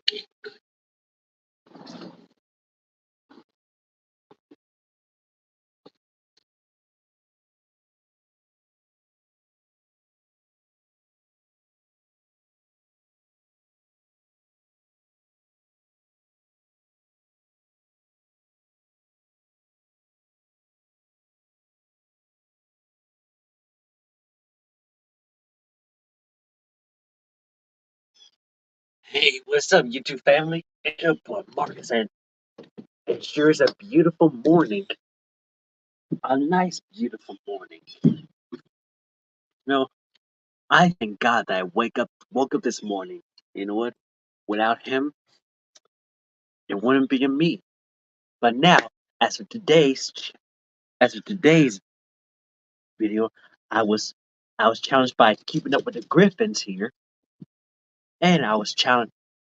Hey, what's up, YouTube family? It's your boy Marcus, and it sure is a beautiful morning. A nice, beautiful morning. You know, I thank God that I woke up this morning. You know what? Without Him, it wouldn't be a me. But now, as for today's, as for today's video, I was, I was challenged by keeping up with the Griffins here, and I was challenged,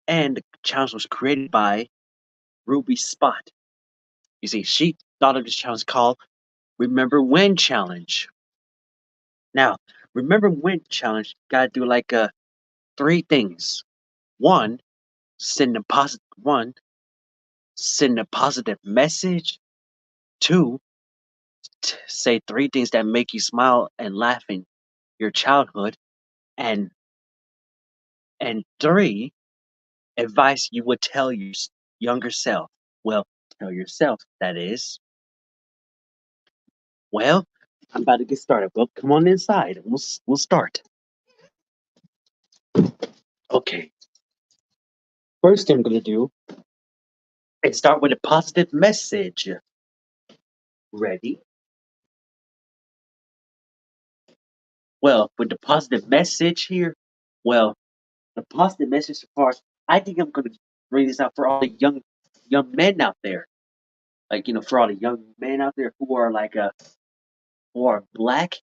and the challenge was created by Ruby Spot. You see, she thought of this challenge called "Remember When Challenge." Now, remember when challenge, gotta do like three things. One, send a positive message. Two, say three things that make you smile and laugh in your childhood. And three, advice you would tell your younger self. Well, tell yourself that is. Well, I'm about to get started. Well, come on inside. We'll start. Okay. First thing I'm gonna do is start with a positive message. Ready? Well, with the positive message here, well, the positive message so far, I think I'm gonna bring this out for all the young men out there. Like, for all the young men out there who are like who are black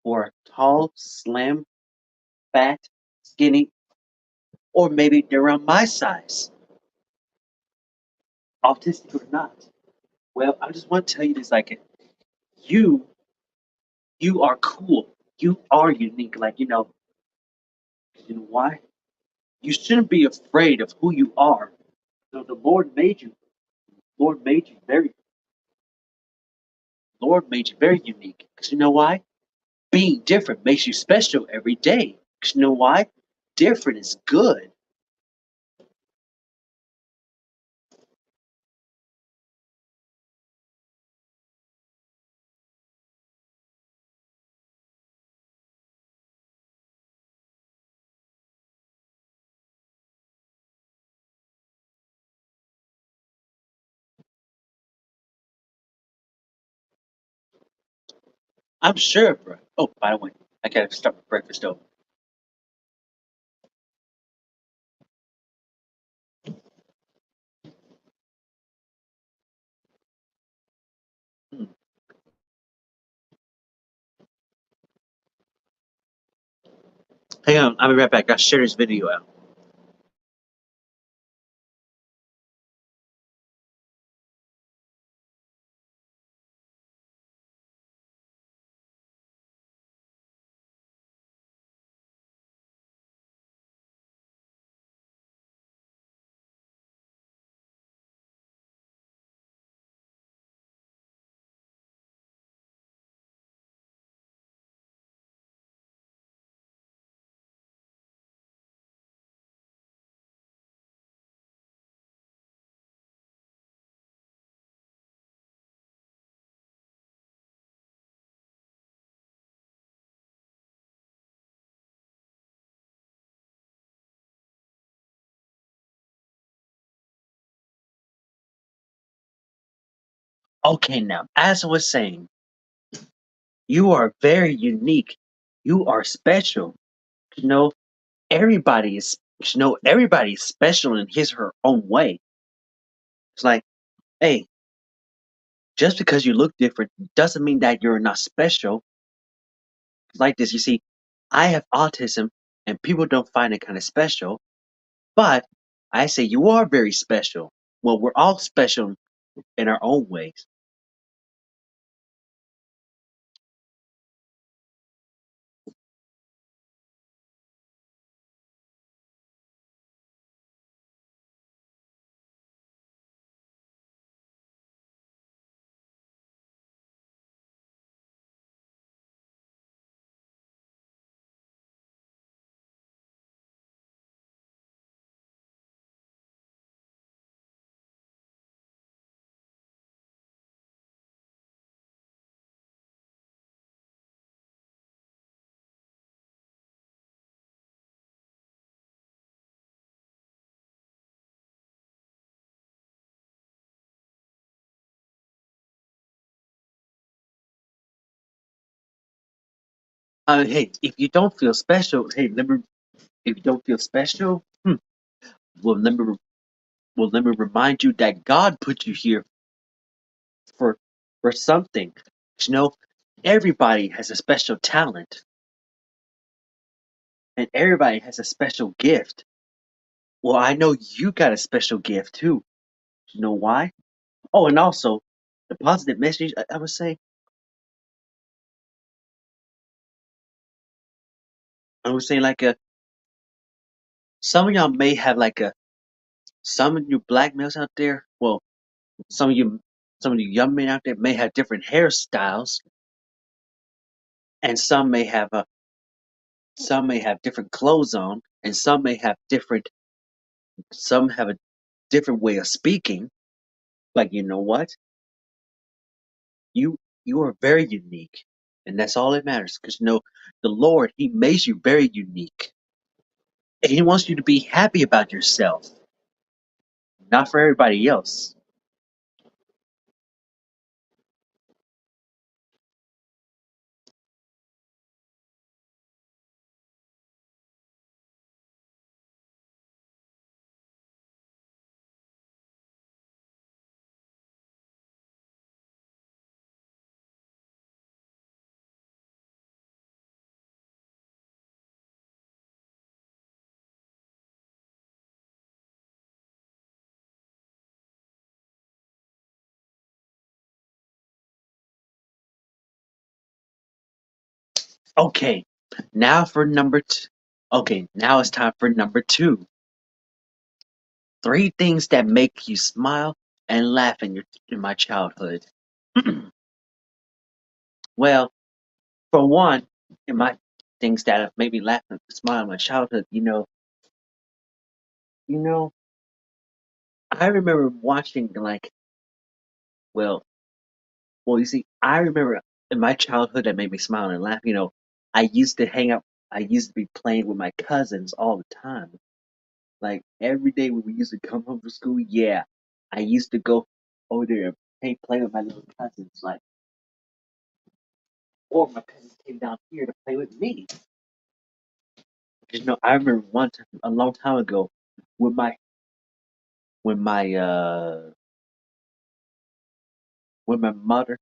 or tall, slim, fat, skinny, or maybe they're around my size, autistic or not. Well, I just want to tell you this, like, you you are cool. You are unique. Like, you know why? You shouldn't be afraid of who you are. The Lord made you. Lord made you very Lord made you very unique. Because you know why? Being different makes you special every day. Because you know why? Different is good. I'm sure, bro. Oh, by the way, I gotta start my breakfast over. Hmm. Hang on, I'll be right back. I'll share this video out. Okay, now, as I was saying, you are very unique. You are special. You know, everybody is special in his or her own way. It's like, hey, just because you look different doesn't mean that you're not special. It's like this, you see, I have autism and people don't find it kind of special, but I say you are very special. Well, we're all special in our own ways. Hey, if you don't feel special, hey, remember, if you don't feel special, well, let me remind you that God put you here for something. You know, everybody has a special talent, and everybody has a special gift. Well, I know you got a special gift too. You know why? Oh, and also the positive message I would say. I would say like a some of y'all may have like a some of you black males out there. Well, some of you some of you young men out there may have different hairstyles, and some may have different clothes on, and some have a different way of speaking. Like you know what? You you are very unique, and that's all that matters. Because you know the Lord, He made you very unique, and He wants you to be happy about yourself, not for everybody else. Okay, now for number two. Okay, now it's time for number two. Three things that make you smile and laugh in my childhood. Well, for one, in my things that have made me laugh and smile in my childhood, you know, I remember watching like, well, well, you see, I remember in my childhood that made me smile and laugh. I used to hang out. I used to be playing with my cousins all the time. Like every day when we used to come home from school, yeah, I used to go over there and play with my little cousins. Like, or my cousins came down here to play with me. I remember one time, a long time ago, when when my uh when my mother.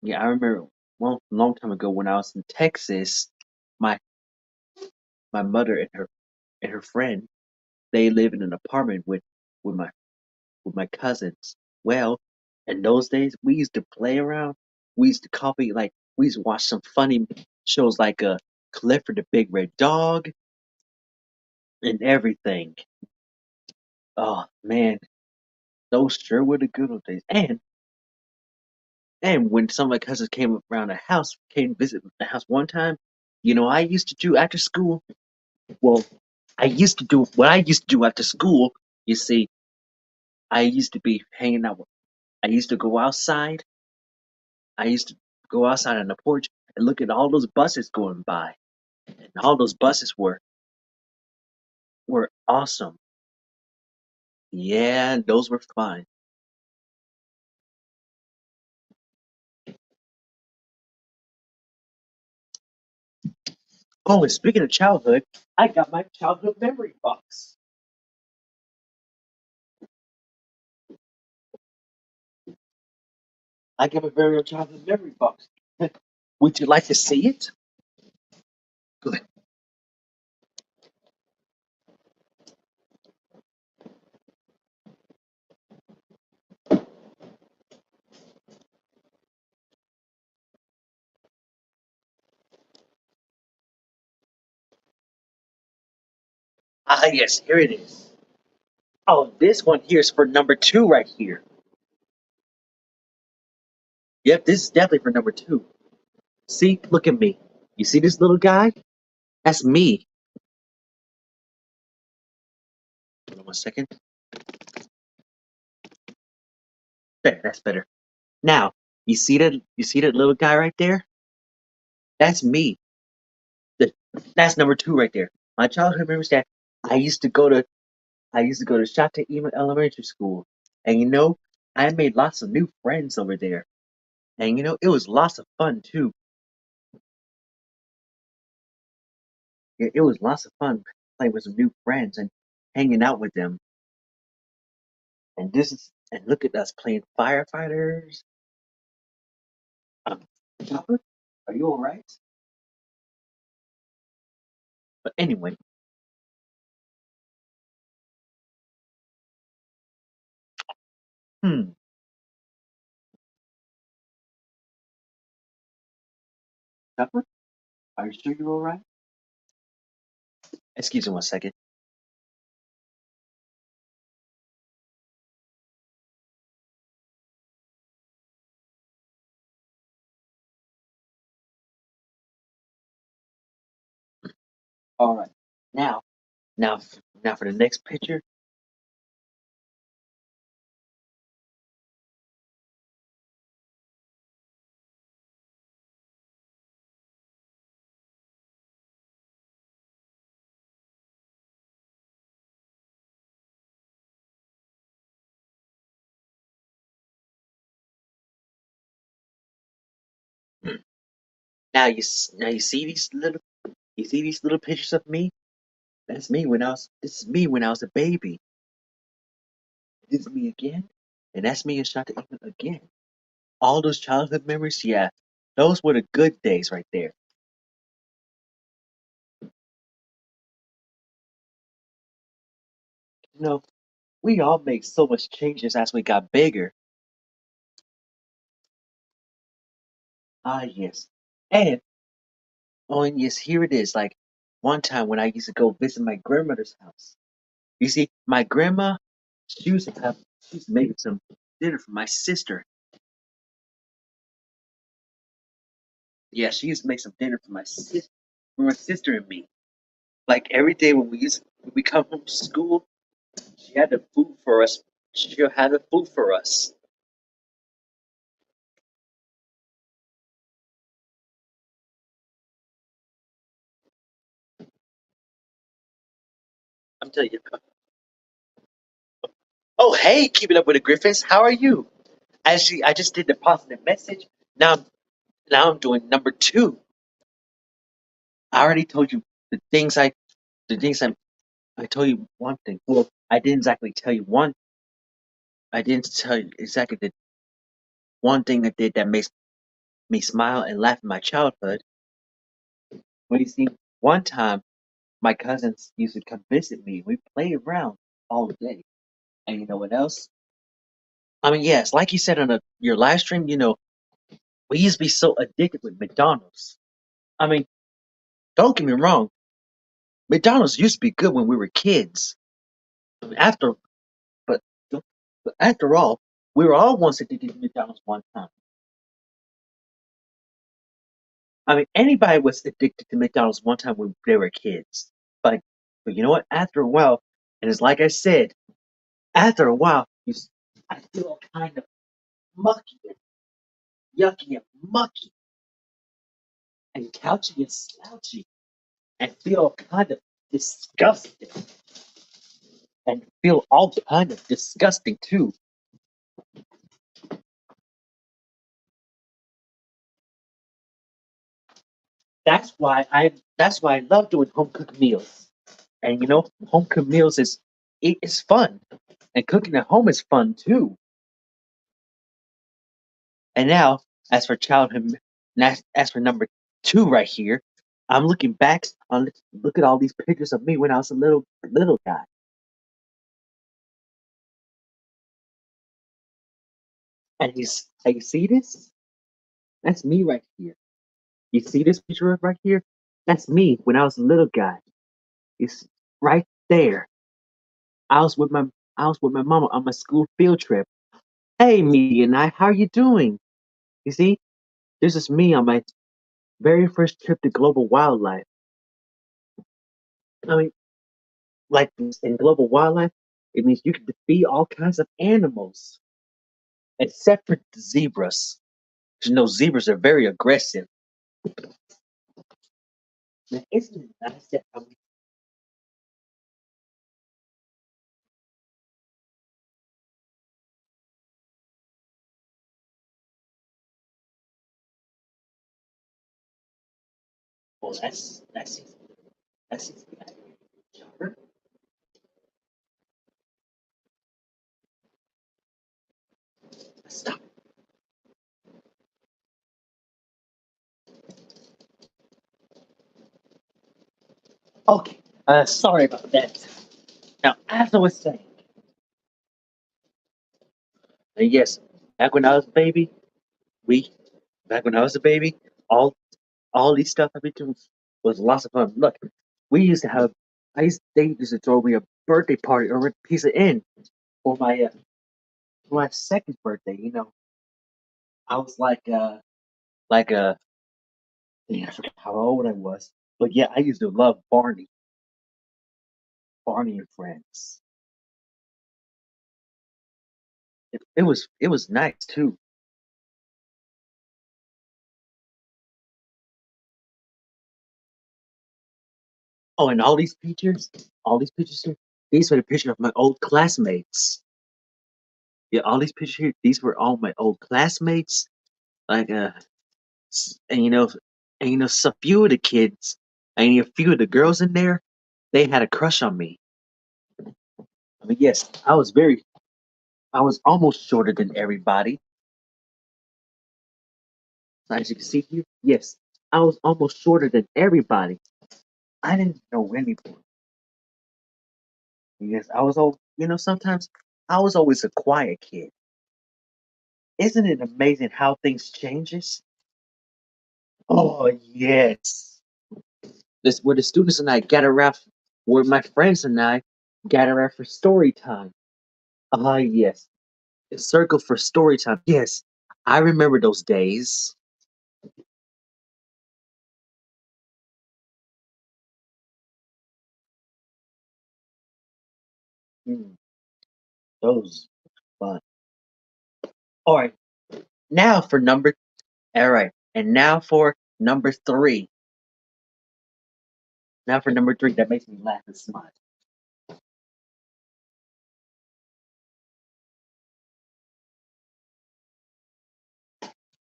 Yeah, I remember one long time ago when I was in Texas. My my mother and her friend, they live in an apartment with my cousins. Well, in those days, we used to play around. We used to copy like we used to watch some funny shows like Clifford the Big Red Dog and everything. Oh man, those sure were the good old days. And when some of my cousins came around the house, came visit the house one time, I used to do after school. Well, I used to do what I used to do after school. You see, I used to be hanging out. I used to go outside. I used to go outside on the porch and look at all those buses going by. And all those buses were awesome. Yeah, those were fun. Oh, and speaking of childhood, I got my childhood memory box. I got my very own childhood memory box. Would you like to see it? Good. Ah, yes, here it is. Oh, this one here is for number two right here. Yep, this is definitely for number two. See, look at me. You see this little guy? That's me. Hold on one second. There, that's better. Now, you see that little guy right there? That's me. The, that's number two right there. My childhood memories that I used to go to I used to go to Shoutout Elementary School. And I made lots of new friends over there. And it was lots of fun too. it was lots of fun playing with some new friends and hanging out with them. And look at us playing firefighters. Um, Chopper, are you all right? But anyway, hmm, Chopper, are you sure you're all right? Excuse me 1 second. All right. Now, now, now for the next picture. Now you see these little pictures of me. That's me when I was. This is me when I was a baby. This is me again, and that's me and Shoutout again. All those childhood memories, yeah, those were the good days right there. You know, we all made so much changes as we got bigger. Ah, yes. And, oh, and yes, here it is. Like one time when I used to go visit my grandmother's house. You see, my grandma, she used to make some dinner for my sister. Yeah, she used to make some dinner for my sister and me. Like every day when we come from school, she had the food for us. She had the food for us. I'm telling you. Oh, hey, keeping up with the Griffins. How are you? Actually, I just did the positive message. Now, now I'm doing number two. I already told you the things I, the things I told you one thing. Well, I didn't exactly tell you one. I didn't tell you exactly the one thing I did that makes me smile and laugh in my childhood. Well, you see, one time my cousins used to come visit me. We played around all day. And you know what else? I mean, yes, like you said on your live stream, we used to be so addicted with McDonald's. I mean, don't get me wrong, McDonald's used to be good when we were kids. I mean, but, but after all, we were all once addicted to McDonald's one time. I mean, anybody was addicted to McDonald's one time when they were kids. But, but you know what? After a while, and it's like I said, after a while, I feel kind of mucky and yucky and mucky and couchy and slouchy and feel kind of disgusting and feel all kind of disgusting too. That's why I love doing home cooked meals. And home cooked meals is fun. And cooking at home is fun too. And now, as for childhood, as for number two right here, I'm looking back on look at all these pictures of me when I was a little guy. And you see this? That's me right here. You see this picture right here? That's me when I was a little guy. It's right there. I was with my I was with my mama on my school field trip. Hey, me and I, how are you doing? You see, this is me on my very first trip to global wildlife. I mean, like in global wildlife, it means you can defeat all kinds of animals, except for the zebras. 'Cause zebras are very aggressive. Now, isn't it nice that well, that's That's stop. Okay. Sorry about that. Now, as I was saying, yes, back when I was a baby, we back when I was a baby, all all these stuff I've been doing was lots of fun. Look, we used to have they used to throw me a birthday party over at Pizza Inn for my second birthday. I was like I forgot how old I was, but yeah, I used to love Barney and Friends. It was nice too. Oh, and all these pictures here, these were the pictures of my old classmates. Yeah, all these pictures here, these were all my old classmates. Like and a few of the kids, and a few of the girls in there, they had a crush on me. I mean, yes, I was almost shorter than everybody. As you can see here, yes, I was almost shorter than everybody. I didn't know anything. Yes, I was all, sometimes I was always a quiet kid. Isn't it amazing how things changes? Oh yes. This where the students and I gather around, where my friends and I gather around for story time. Ah yes. A circle for story time. Yes. I remember those days. Hmm, those fun. All right. Now for number all right. And now for number three. Now for number three, that makes me laugh and smile.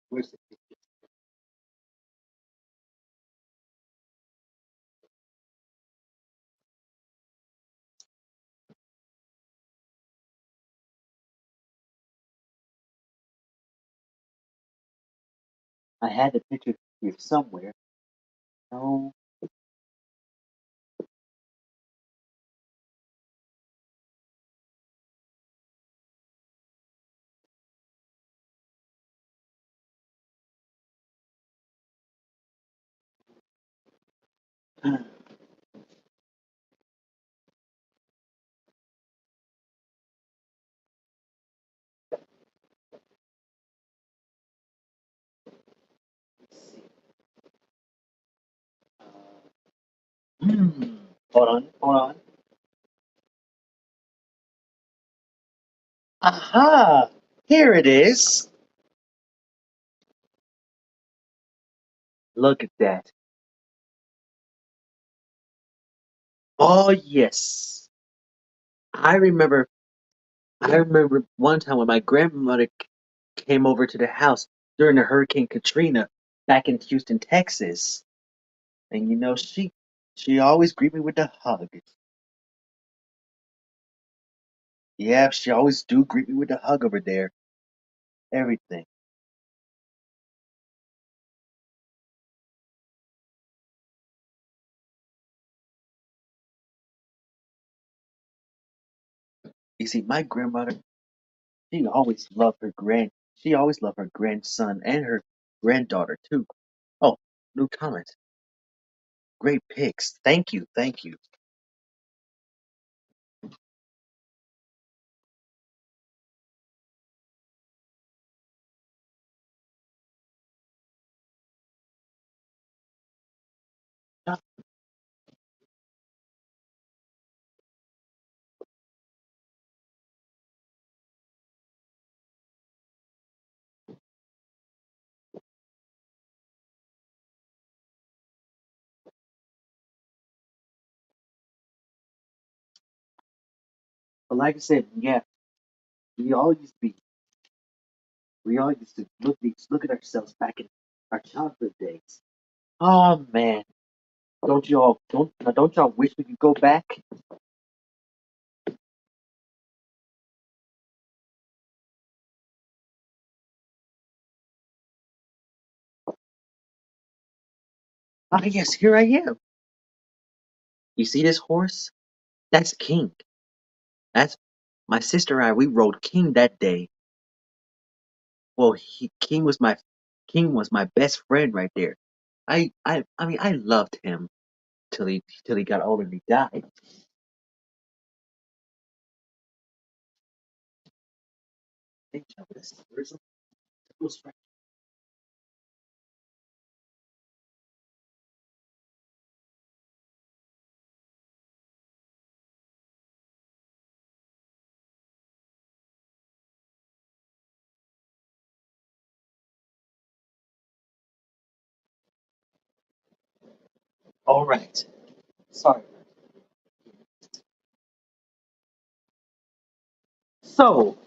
Where's it? I had the picture here somewhere. No. Hmm. Hold on, hold on. Aha! Here it is. Look at that. Oh yes. I remember I remember one time when my grandmother came over to the house during the Hurricane Katrina back in Houston, Texas. And she always greeted me with a hug. Yeah, she always do greet me with a hug over there. Everything. You see, my grandmother, she always loved her grandson and her granddaughter too. Oh, new comment. Great pics. Thank you, thank you. But like I said, yeah, we all used to be, we all used to look at ourselves back in our childhood days. Oh man, Don't y'all wish we could go back? Ah, yes, here I am. You see this horse? That's King. That's my sister and I. We rode King that day. Well, King was my best friend right there. I mean, I loved him till he got old and he died. Hey, Joe, where's the All right. Sorry. So,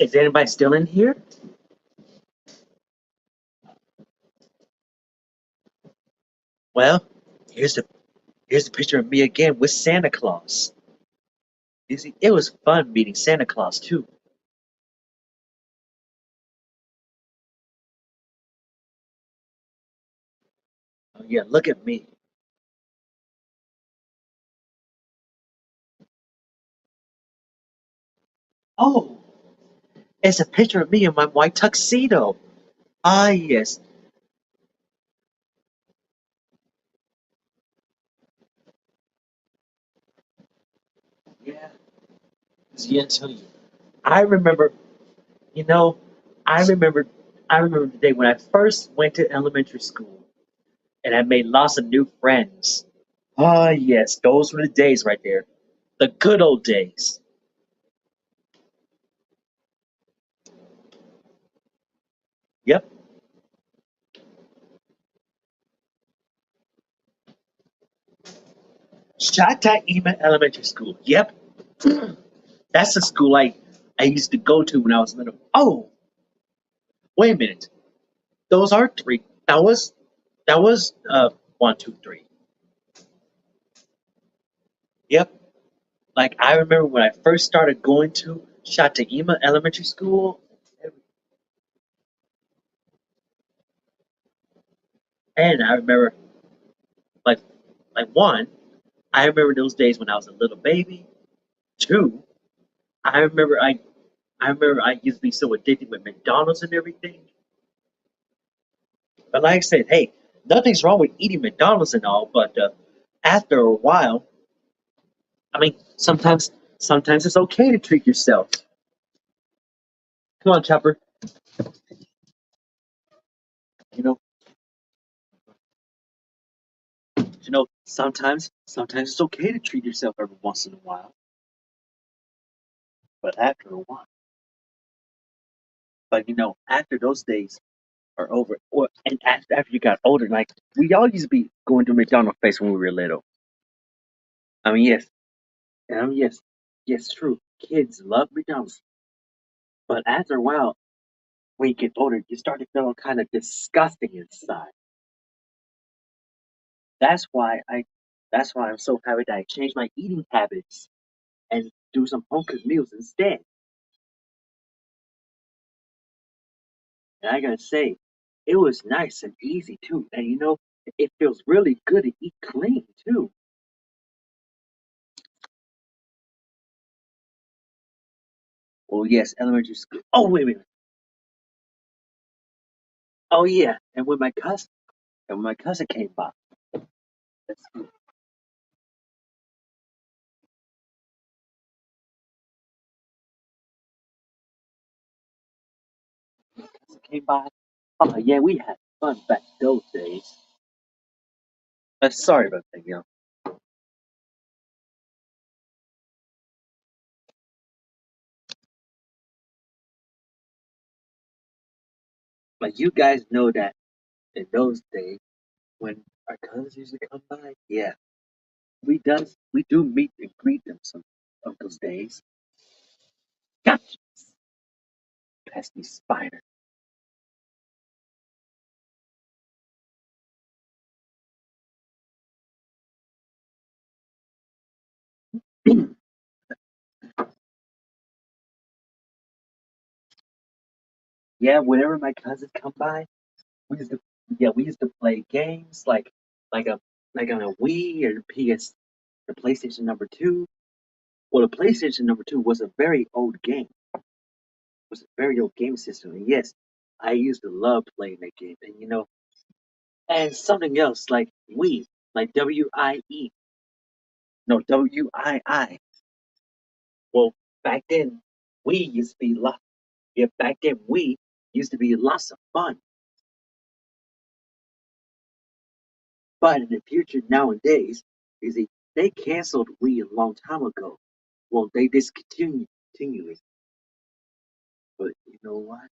is anybody still in here? Well, here's the here's the picture of me again with Santa Claus. You see, it was fun meeting Santa Claus too. Oh yeah, look at me. Oh, it's a picture of me in my white tuxedo. Ah yes, yeah. Yeah, I tell you. I remember, you know, I remember, I remember the day when I first went to elementary school and I made lots of new friends. Ah yes, those were the days right there, the good old days. Yep, Shoutout Elementary School. Yep, that's the school I used to go to when I was little. Oh, wait a minute. Those are three. That was one, two, three. Yep. Like I remember when I first started going to Shataima Elementary School, and I remember like one, I remember those days when I was a little baby. Two, I remember I remember I used to be so addicted with McDonald's and everything. But like I said, hey, nothing's wrong with eating McDonald's and all, but after a while, I mean, sometimes it's okay to treat yourself. Come on, Chopper. You know, sometimes it's okay to treat yourself every once in a while, but after a while, but after those days are over, or and after you got older, like we all used to be going to McDonald's face when we were little. I mean, yes, yes, true. Kids love McDonald's, but after a while, when you get older, you start to feel kind of disgusting inside. That's why I, that's why I'm so happy that I changed my eating habits and do some home cooked meals instead. And I gotta say, it was nice and easy too. And it feels really good to eat clean too. Well, yes, elementary school. Oh, wait. Oh, yeah. And when my cousin came by, that's when my cousin came by. Oh, yeah, we had fun back those days. Sorry about that, But you guys know that in those days, when our cousins used to come by, yeah, we do meet and greet them some of those days. Gotcha, pesky spider. yeah, whenever my cousins come by, we used to yeah, we used to play games like a like on a Wii or PS, the PlayStation number two. Well, the PlayStation number two was a very old game. Was a very old game system, and yes, I used to love playing that game. And and something else like Wii, like WIE, no WII. Well, back then, we used to be lot. Yeah, back then we used to be lots of fun. But in the future nowadays, you see, they canceled Wii a long time ago. Well, they discontinued it. But you know what?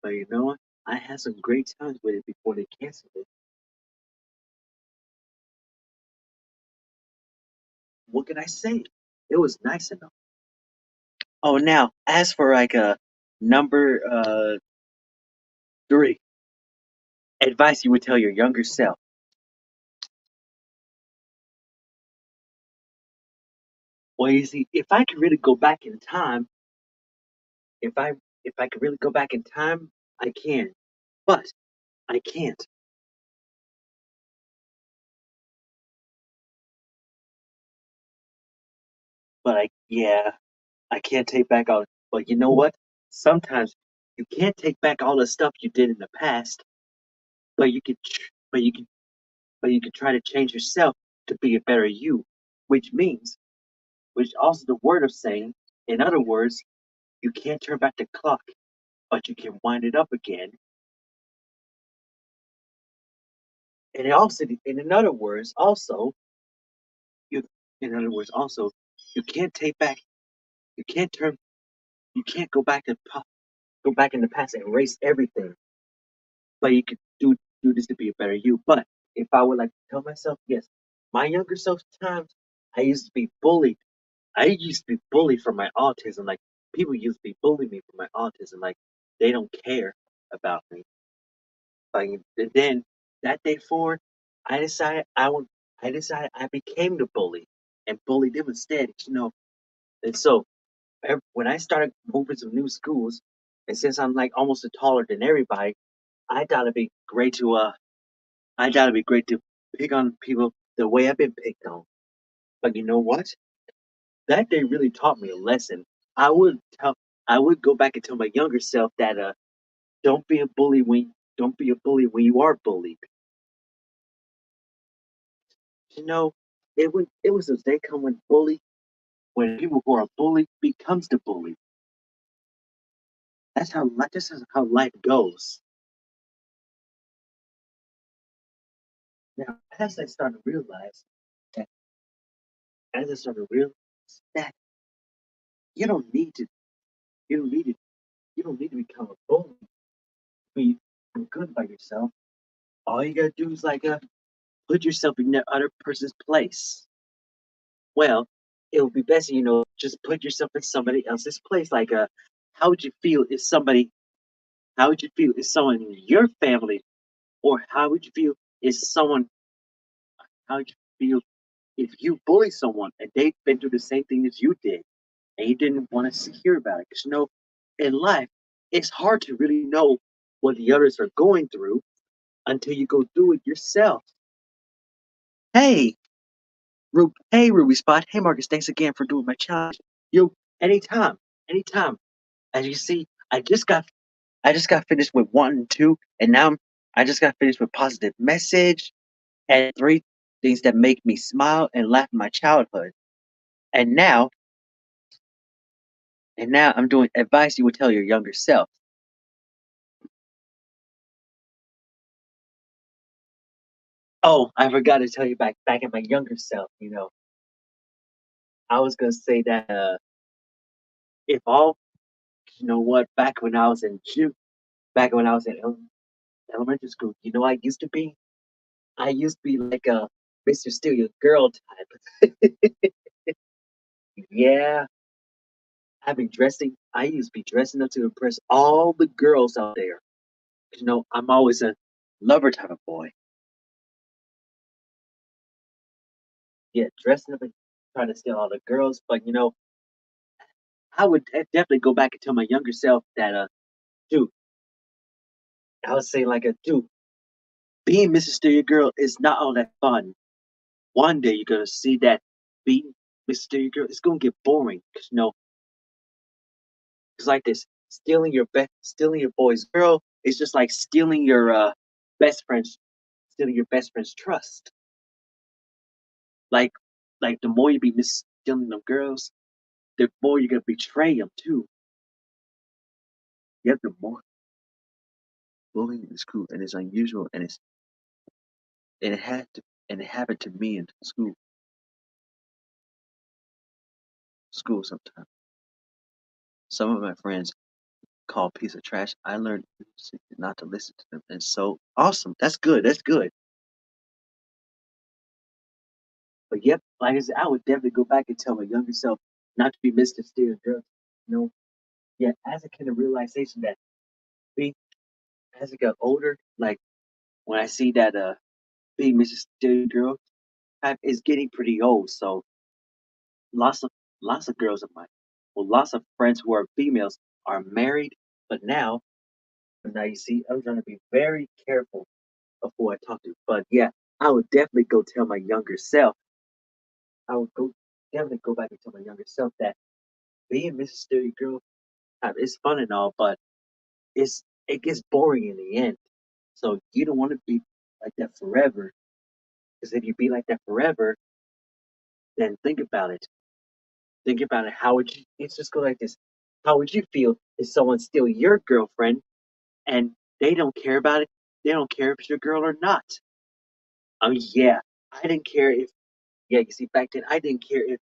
But you know what? I had some great times with it before they canceled it. What can I say? It was nice enough. Oh, now as for like number three, advice you would tell your younger self. Well, you see, if I could really go back in time, if I if I could really go back in time, I can. But I can't. But yeah, I can't take back all. But you know what? Sometimes you can't take back all the stuff you did in the past, but but you can, but you can try to change yourself to be a better you, which means, which also the word of saying, in other words, you can't turn back the clock, but you can wind it up again. And it also, in other words, also, you, in other words, also, you can't take back, you can't turn, you can't go back in the past and erase everything, but you could do this to be a better you. But if I would like to tell myself, yes, my younger self times, I used to be bullied. I used to be bullied for my autism. Like people used to be bullying me for my autism. Like they don't care about me. Like and then that day forward, I decided I would. I decided I became the bully and bullied them instead. And so when I started moving to new schools, and since I'm like almost taller than everybody, I thought it'd be great to I thought it'd be great to pick on people the way I've been picked on. But you know what? That day really taught me a lesson. I would tell I would go back and tell my younger self that don't be a bully when you are bullied. You know, it was a day come when people who are bullied becomes the bully. That's just how life goes. Now, that as I started to realize that you don't need to you don't need to you don't need to become a bully. Be good by yourself. All you gotta do is put yourself in that other person's place. Well, it would be best, just put yourself in somebody else's place. How would you feel if somebody? How would you feel if someone in your family, or how would you feel if someone? How would you feel if you bully someone and they've been through the same thing as you did, and you didn't want to hear about it? Because in life, it's hard to really know what the others are going through until you go through it yourself. Hey, hey, Ruby Spot. Hey, Marcus. Thanks again for doing my challenge. You, anytime, anytime. As you see, I just got finished with one and two, and now I just got finished with positive message and three things that make me smile and laugh in my childhood. And now, and now I'm doing advice you would tell your younger self. Oh, I forgot to tell you back in my younger self. I was gonna say that if all you know what back when I was in elementary school, I used to be. I used to be like a Mr. Steal Your Girl type. Yeah, I used to be dressing up to impress all the girls out there. I'm always a lover type of boy. Yeah, dressing up and trying to steal all the girls. But I would definitely go back and tell my younger self that, dude, I would say like a dude, being Mrs. Stereo Girl is not all that fun. One day you're gonna see that being Mrs. Stereo Girl is gonna get boring. Cause it's like this: stealing your boy's girl is just like stealing your best friend's, stealing your best friend's trust. Like, the more you be stealing them girls, the more you're gonna betray them too. Yep, the more bullying is cool and it's unusual and it had to and it happened to me in school sometimes. Some of my friends call a piece of trash. I learned not to listen to them. And so awesome. That's good. That's good. But yep, like I said, I would definitely go back and tell my younger self not to be Mr. Steer Girl. You know, yeah, as a kid, a realization that being as I got older, like when I see that being Mr. Steer Girl is getting pretty old. So lots of lots of girls of mine, well, lots of friends who are females are married, but now you see, I'm trying to be very careful of who I talk to. But yeah, I would definitely go tell my younger self. I would go definitely go back and tell my younger self that being Mrs. Stereo Girl is fun and all, but it gets boring in the end. So you don't want to be like that forever. Because if you be like that forever, then think about it. Think about it. How would you? It's just go like this. How would you feel if someone steal your girlfriend and they don't care about it? They don't care if it's your girl or not. Oh yeah, I didn't care if yeah. You see, back then I didn't care if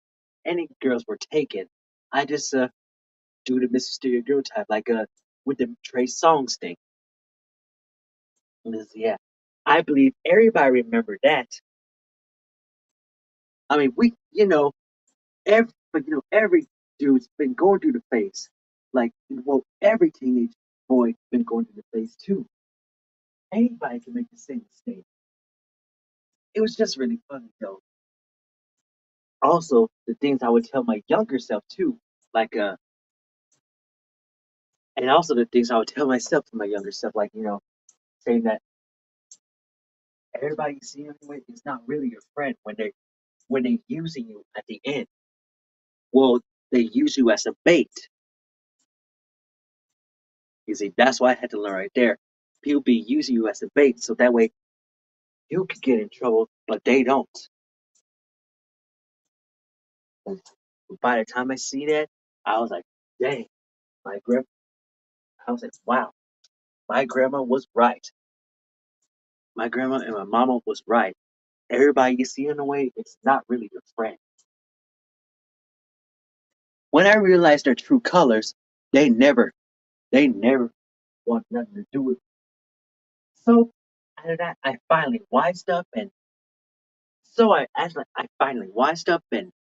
any girls were taken. I just do the Mrs. Stereo Girl type, like with the Trey Songs thing. Yeah, I believe everybody remember that. I mean, every dude's been going through the phase. Like, well, every teenage boy been going through the phase too. Anybody can make the same mistake. It was just really funny though. Also, the things I would tell my younger self too, like and also the things I would tell myself to my younger self, like saying that everybody you see anyway is not really your friend when they using you at the end. Well, they use you as a bait. You see, that's why I had to learn right there. People be using you as a bait, so that way you could get in trouble, but they don't. And by the time I see that, I was like, dang, my grandma. I was like, wow, my grandma was right. My grandma and my mama was right. Everybody you see in the way, it's not really your friend. When I realized their true colors, they never, they never want nothing to do with me. So after that, I finally wised up, and so I finally wised up and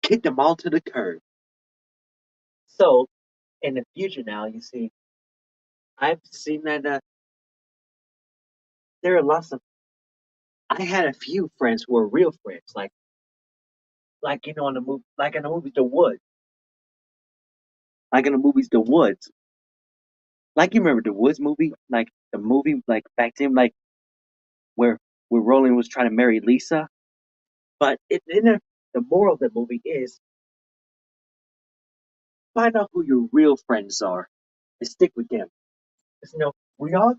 kicked them all to the curb. So in the future now, you see, I've seen that there are lots of. I had a few friends who were real friends, like in the movie, like in the movies The Woods, like in the movies The Woods. Like you remember the Woods movie, like the movie, like back then, like where Roland was trying to marry Lisa. But the moral of the movie is find out who your real friends are and stick with them. Because we all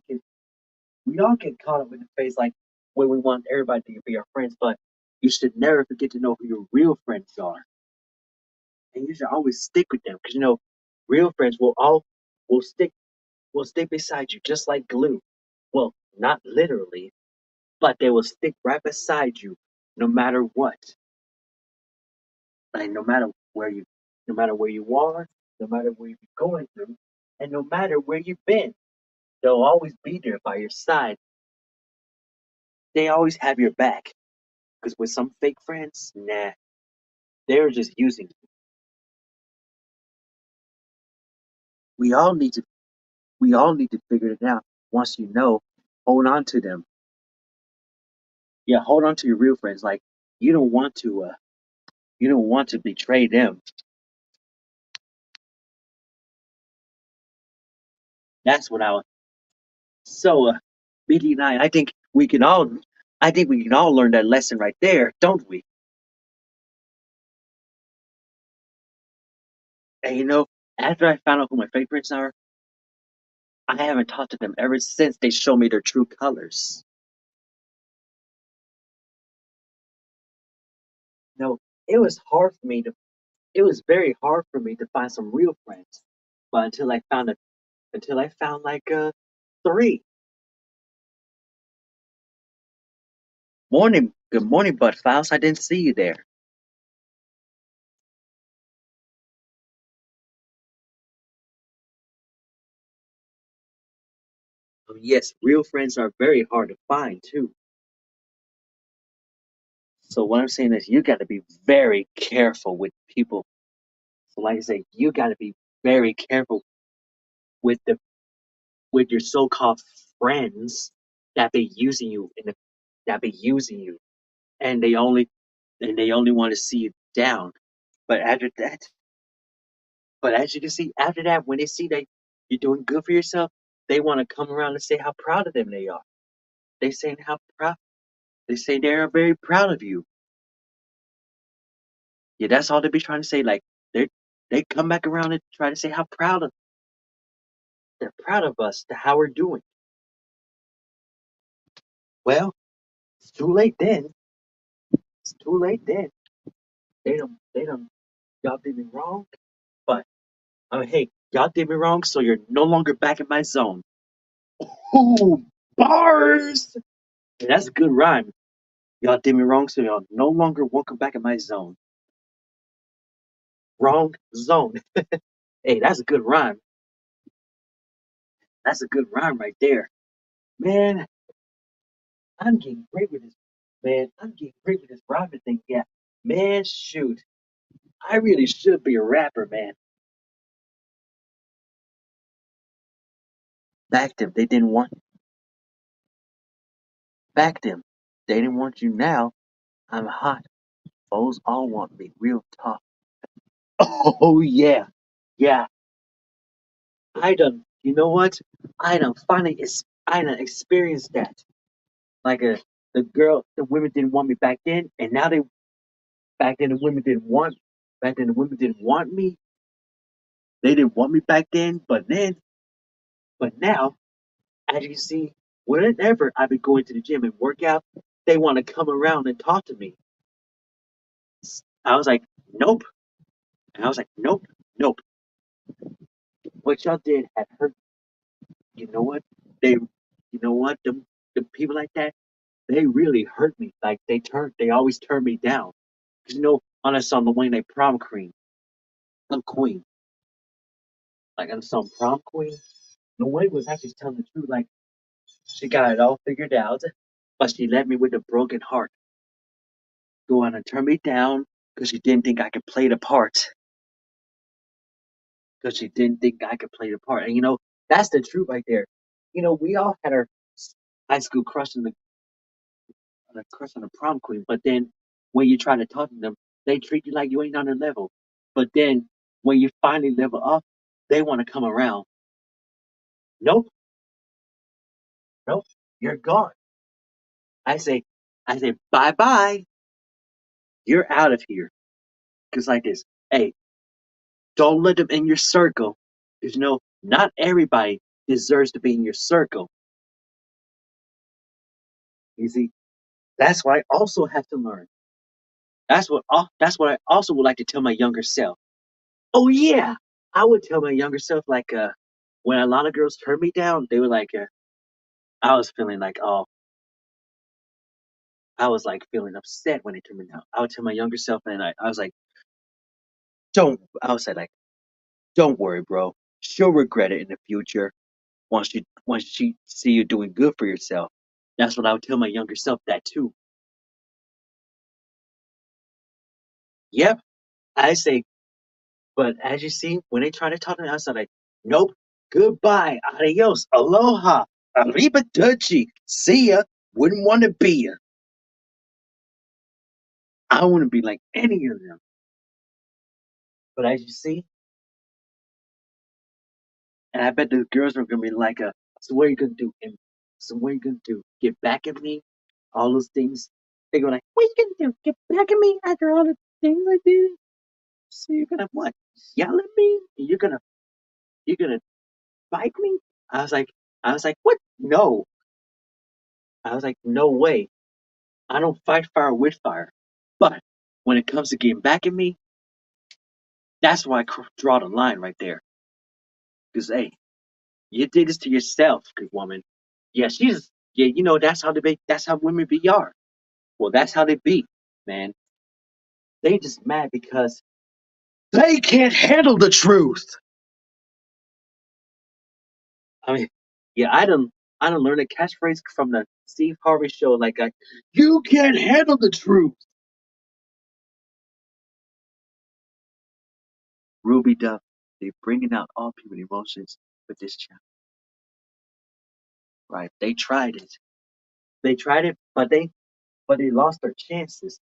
get caught up in the phase like when we want everybody to be our friends, but you should never forget to know who your real friends are, and you should always stick with them because real friends will stick will stick beside you just like glue. Well, not literally, but they will stick right beside you no matter what. Like no matter where you are, no matter where you're going through, and no matter where you've been, they'll always be there by your side. They always have your back. Because with some fake friends, nah, they're just using you. We all need to we all need to figure it out. Once you know, hold on to them. Yeah, hold on to your real friends. Like you don't want to you don't want to betray them. That's what I was. So, BD9, I think we can all learn that lesson right there, don't we? And after I found out who my favorites are, I haven't talked to them ever since they showed me their true colors. No, it was hard for me to. It was very hard for me to find some real friends, but until I found like three. Morning, good morning, Bud Files. I didn't see you there. Yes, real friends are very hard to find too. So what I'm saying is, you got to be very careful with people. So, like I say, you got to be very careful with the with your so-called friends that be using you that be using you, and they only want to see you down. But after that, but as you can see, after that, when they see that you're doing good for yourself, they want to come around and say how proud of them they are. They saying how proud. They say they are very proud of you. Yeah, that's all they be trying to say. Like they come back around and try to say how proud of they're proud of us, to how we're doing. Well, it's too late then. It's too late then. They don't y'all did me wrong. But I mean, hey, y'all did me wrong, so you're no longer back in my zone. Ooh, bars. And that's a good rhyme. Y'all did me wrong, so y'all no longer welcome back in my zone. Wrong zone. Hey, that's a good rhyme. That's a good rhyme right there. Man, I'm getting great with this. Man, I'm getting great with this rhyming thing. Yeah. Man, shoot. I really should be a rapper, man. Back them. They didn't want back them. They didn't want you now. I'm hot. Foes all want me real tough. Oh yeah. Yeah. I done you know what? I done experienced that. Like the women didn't want me back then, and now they back then the women didn't want back then the women didn't want me. They didn't want me back then, but now, as you can see, whenever I've been going to the gym and work out, they want to come around and talk to me. I was like, nope. And I was like, nope, nope. What y'all did had hurt. You know what? You know what? The people like that, they really hurt me. Like they always turn me down. 'Cause on a song, the Wayne they prom queen, I'm queen. Like on the song prom queen, the Wayne was actually telling the truth. Like she got it all figured out, but she left me with a broken heart. Go on and turn me down because she didn't think I could play the part. Because she didn't think I could play the part. And that's the truth right there. We all had our high school crush on the crush on the prom queen, but then when you try to talk to them, they treat you like you ain't on their level. But then when you finally level up, they want to come around. Nope, nope, you're gone. I say, I say, bye bye. You're out of here. Cause like this, hey, don't let them in your circle. Cause not everybody deserves to be in your circle. You see, that's what I also have to learn. That's what I also would like to tell my younger self. Oh yeah, I would tell my younger self like when a lot of girls turned me down, they were like I was feeling like I was like feeling upset when they turned me down. I would tell my younger self and I was like, I would say like, don't worry, bro. She'll regret it in the future once she see you doing good for yourself. That's what I would tell my younger self that too. Yep. I say, but as you see, when they try to talk to me, I said like, nope, goodbye, adios, aloha, arrivederci, see ya, wouldn't want to be ya. I wouldn't be like any of them. But as you see, And I bet the girls are gonna be like, "So what are you gonna do? And so what are you gonna do? Get back at me? All those things." They go like, "What are you gonna do? Get back at me after all the things I did?" So you're gonna what? Yell at me? And you're gonna fight me? I was like, I was like, what? No. I was like, no way. I don't fight fire with fire. But when it comes to getting back at me, that's why draw the line right there. Because hey, you did this to yourself, good woman. Yeah, yeah, that's how that's how women be are. Well, that's how they be, man. They just mad because they can't handle the truth. I mean, yeah, I don't learn a catchphrase from the Steve Harvey show like you can't handle the truth. Ruby Duff, they're bringing out all people's emotions with this channel. Right? They tried it, but they lost their chances.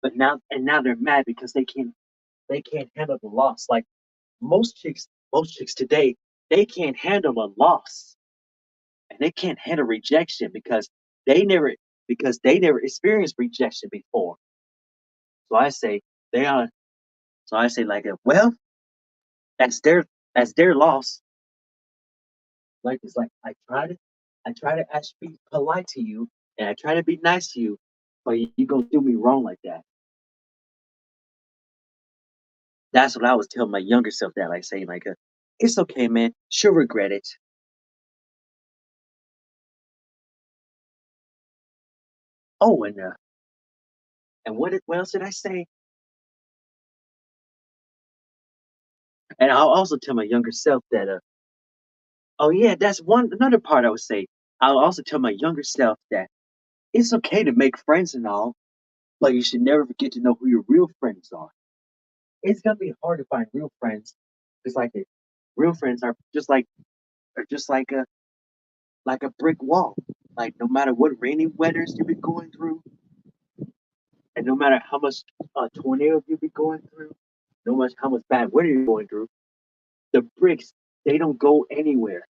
But now they're mad because they can't handle the loss. Like most chicks today, they can't handle a loss and they can't handle rejection they never they never experienced rejection before. So I say they are. So I say like, well, that's their loss. Like it's like I try to actually be polite to you and I try to be nice to you, but you gonna do me wrong like that. That's what I was telling my younger self that like saying like, it's okay, man. She'll regret it. Oh, and what else did I say? And I'll also tell my younger self that oh yeah, that's one another part I would say. I'll also tell my younger self that it's okay to make friends and all, but you should never forget to know who your real friends are. It's gonna be hard to find real friends. It's like real friends are just like a brick wall. Like no matter what rainy weathers you be going through, and no matter how much tornadoes you be going through, no matter how much bad weather you're going through, the bricks they don't go anywhere.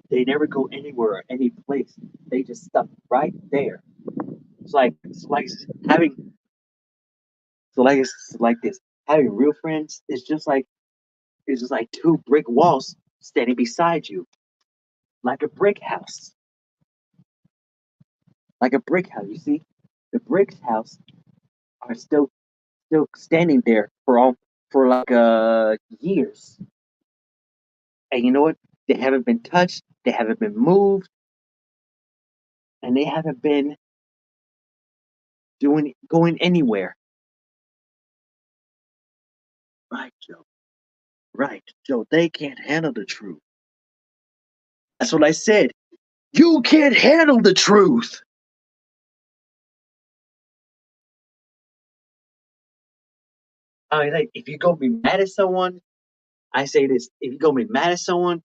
They never go anywhere or any place. They just stuck right there. It's like having it's like this. Having real friends is just like two brick walls standing beside you, like a brick house. Like a brick house. You see, the brick house are still standing there for like years, and you know what? They haven't been touched. They haven't been moved, and they haven't been doing going anywhere. Right, Joe. Right, Joe. They can't handle the truth. That's what I said. You can't handle the truth. I mean, like, if you're gonna be mad at someone, I say this: if you're gonna be mad at someone,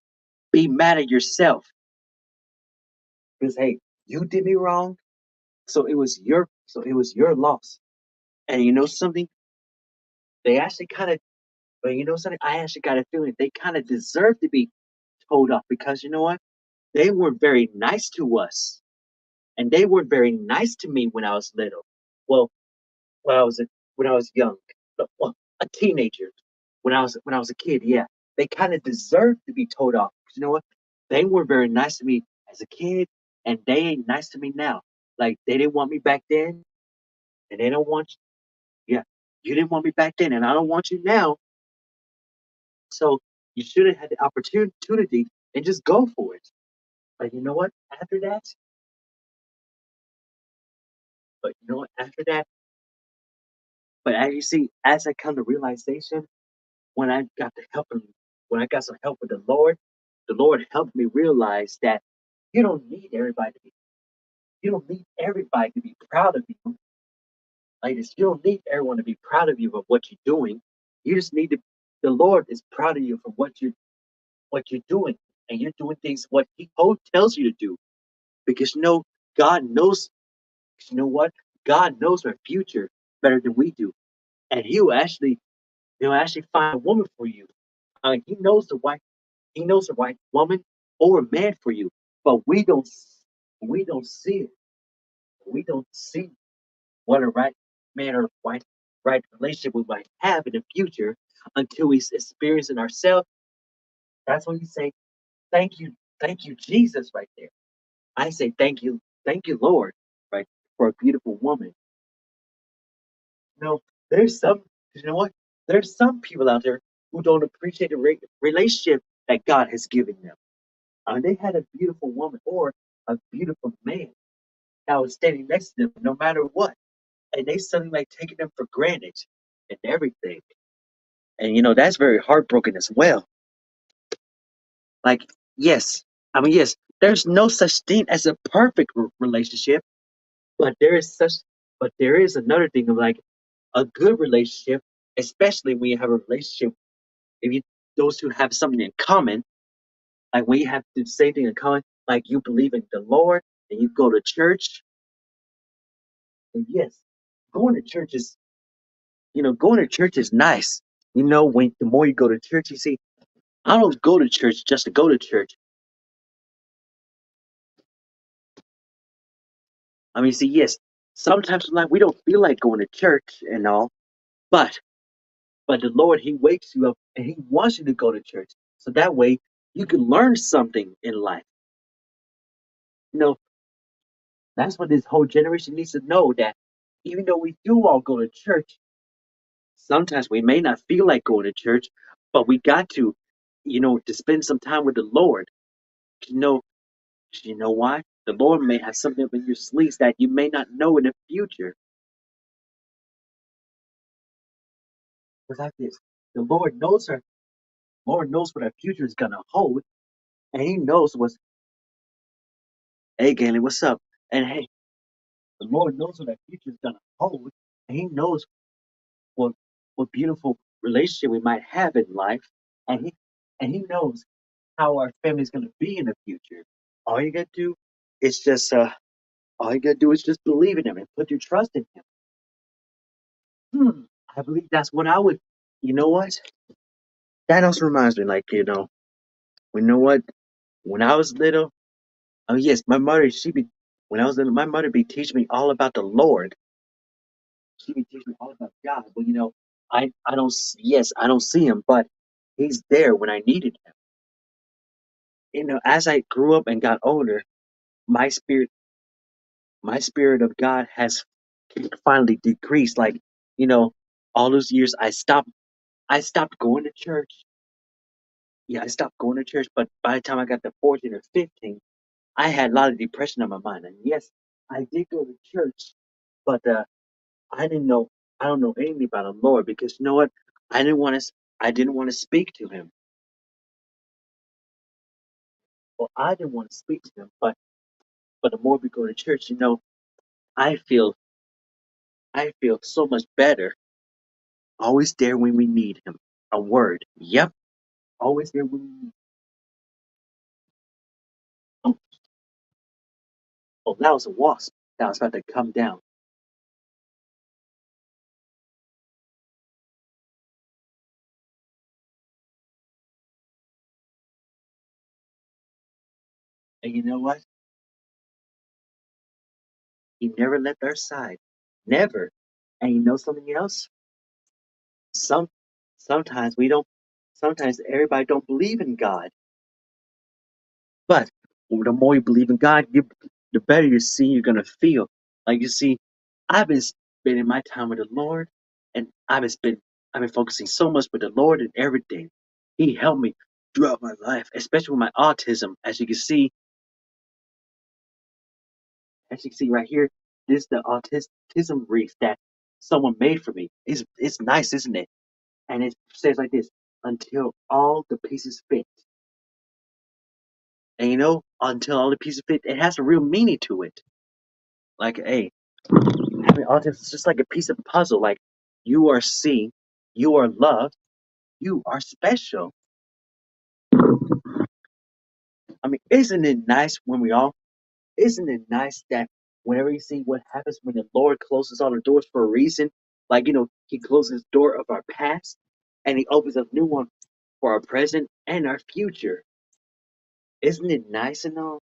be mad at yourself. Because hey, you did me wrong, so it was your loss. And you know something? They actually kind of, but you know something? I actually got a feeling they kind of deserve to be told off because you know what? They weren't very nice to us, and they weren't very nice to me when I was little. Well, when I was when I was young, well, a teenager. When I was a kid, yeah, they kind of deserved to be told off. You know what? They weren't very nice to me as a kid, and they ain't nice to me now. Like they didn't want me back then, and they don't want you. Yeah, you didn't want me back then, and I don't want you now. So you should have had the opportunity and just go for it. But you know what? After that, but you know what? After that, but as you see, as I come to realization, when I got the help, when I got some help with the Lord helped me realize that you don't need everybody to be, you don't need everybody to be proud of you. Like this, you don't need everyone to be proud of you for what you're doing. You just need to. The Lord is proud of you for what you're doing, and you're doing things what He tells you to do. Because God knows. You know what? God knows our future better than we do, and He will actually He'll actually find a woman for you. He knows he knows the right woman or man for you, but we don't see it. We don't see what a right man or right relationship we might have in the future until we experience it ourselves. That's when you say, thank you, Jesus, right there. I say thank you, Lord, right, for a beautiful woman. You know, there's some, you know what? There's some people out there who don't appreciate the relationship that God has given them. They had a beautiful woman or a beautiful man that was standing next to them no matter what. And they suddenly like taking them for granted and everything. And that's very heartbroken as well. Like, yes, yes, there's no such thing as a perfect relationship, but there is another thing of like a good relationship, especially when you have a relationship, if you those who have something in common, like when you have the same thing in common, like you believe in the Lord and you go to church. And yes, going to church is, going to church is nice. When the more you go to church, you see, I don't go to church just to go to church. See, yes, sometimes in life we don't feel like going to church and all, but the Lord, He wakes you up and He wants you to go to church. So that way you can learn something in life. You know, that's what this whole generation needs to know, that even though we do all go to church, sometimes we may not feel like going to church, but we got to spend some time with the Lord. You know, you know why? The Lord may have something up in your sleeves that you may not know in the future. It's like this. The Lord knows what our future is gonna hold, and He knows what's. Hey, Galen, what's up? And hey, the Lord knows what our future is gonna hold, and He knows what beautiful relationship we might have in life, and He knows how our family is gonna be in the future. All you gotta do is just all you gotta do is just believe in Him and put your trust in Him. I believe that's what I would. You know what? That also reminds me, like, what? When I was little, oh yes, my mother, when I was little, my mother be teaching me all about the Lord. She be teaching me all about God. Well, I don't, yes, I don't see Him, but He's there when I needed Him. As I grew up and got older, my spirit, my spirit of God has finally decreased. Like, you know, all those years I stopped going to church. Yeah, I stopped going to church, but by the time I got to 14 or 15, I had a lot of depression on my mind. And yes, I did go to church, but I didn't know, I don't know anything about the Lord, because you know what? I didn't want to speak to Him. Well, I didn't want to speak to Him, but the more we go to church, I feel, I feel so much better. Always there when we need Him. A word. Yep. Always there when we need. Oh, oh, that was a wasp that was about to come down. And you know what? He never left our side. Never. And you know something else? Some sometimes we don't sometimes everybody don't believe in God. But the more you believe in God, the better you see you're gonna feel. Like, you see, I've been spending my time with the Lord, and I've been focusing so much with the Lord and everything. He helped me throughout my life, especially with my autism. As you can see right here, this is the autism wreath that someone made for me. It's nice, isn't it? And it says like this: until all the pieces fit. And until all the pieces fit, it has a real meaning to it. Like, hey, having autism is just like a piece of puzzle. Like, you are seen, you are loved, you are special. Isn't it nice isn't it nice that whenever you see what happens when the Lord closes all the doors for a reason, like, He closes the door of our past, and He opens up new one for our present and our future. Isn't it nice and all?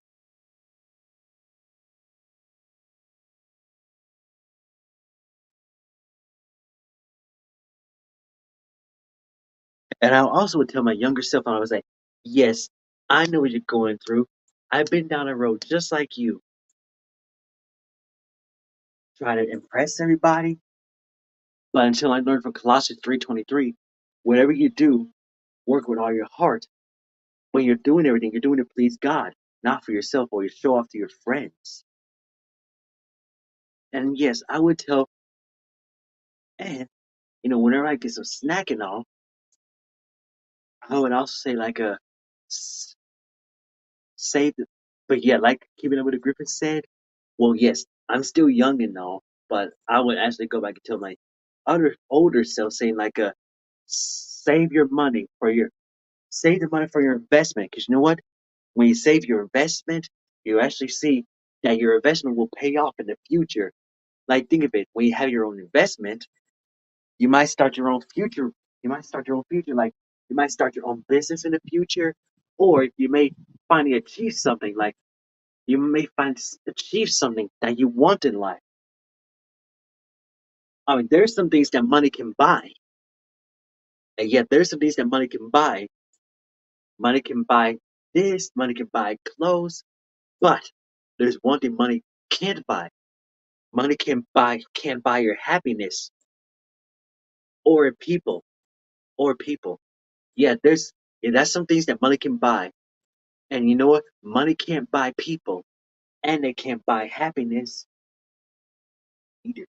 And I also would tell my younger self, I was like, yes, I know what you're going through. I've been down a road just like you, trying to impress everybody. But until I learned from Colossians 3:23, whatever you do, work with all your heart. When you're doing everything, you're doing it to please God, not for yourself or you show off to your friends. And yes, I would tell, and whenever I get some snack and all, I would also say like a say, but yeah, like keeping up with the Griffins said. Well, yes, I'm still young and all, but I would actually go back and tell my other older self, saying like a save your money for your save the money for your investment, because you know what? When you save your investment, you actually see that your investment will pay off in the future. Like think of it, when you have your own investment, you might start your own future. You might start your own future, like you might start your own business in the future, or you may finally achieve something like you may find achieve something that you want in life. I mean, there's some things that money can buy, and yet there's some things that money can buy. Money can buy this, money can buy clothes, but there's one thing money can't buy. Money can't buy your happiness or people or people. Yeah, that's some things that money can buy. And you know what? Money can't buy people, and they can't buy happiness either.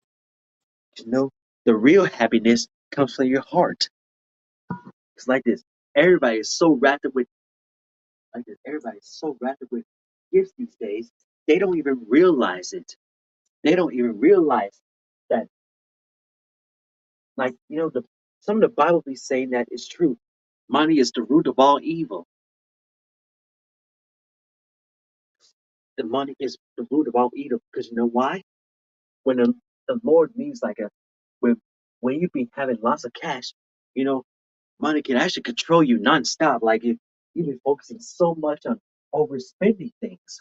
You know, the real happiness comes from your heart. It's like this. Everybody is so wrapped up with like this. Everybody is so wrapped up with gifts these days. They don't even realize it. They don't even realize that, like the some of the Bible be saying that is true. Money is the root of all evil. The money is the root of all evil because you know why? When the Lord means like a when when you be having lots of cash, you know, money can actually control you nonstop. Like if you've been focusing so much on overspending things,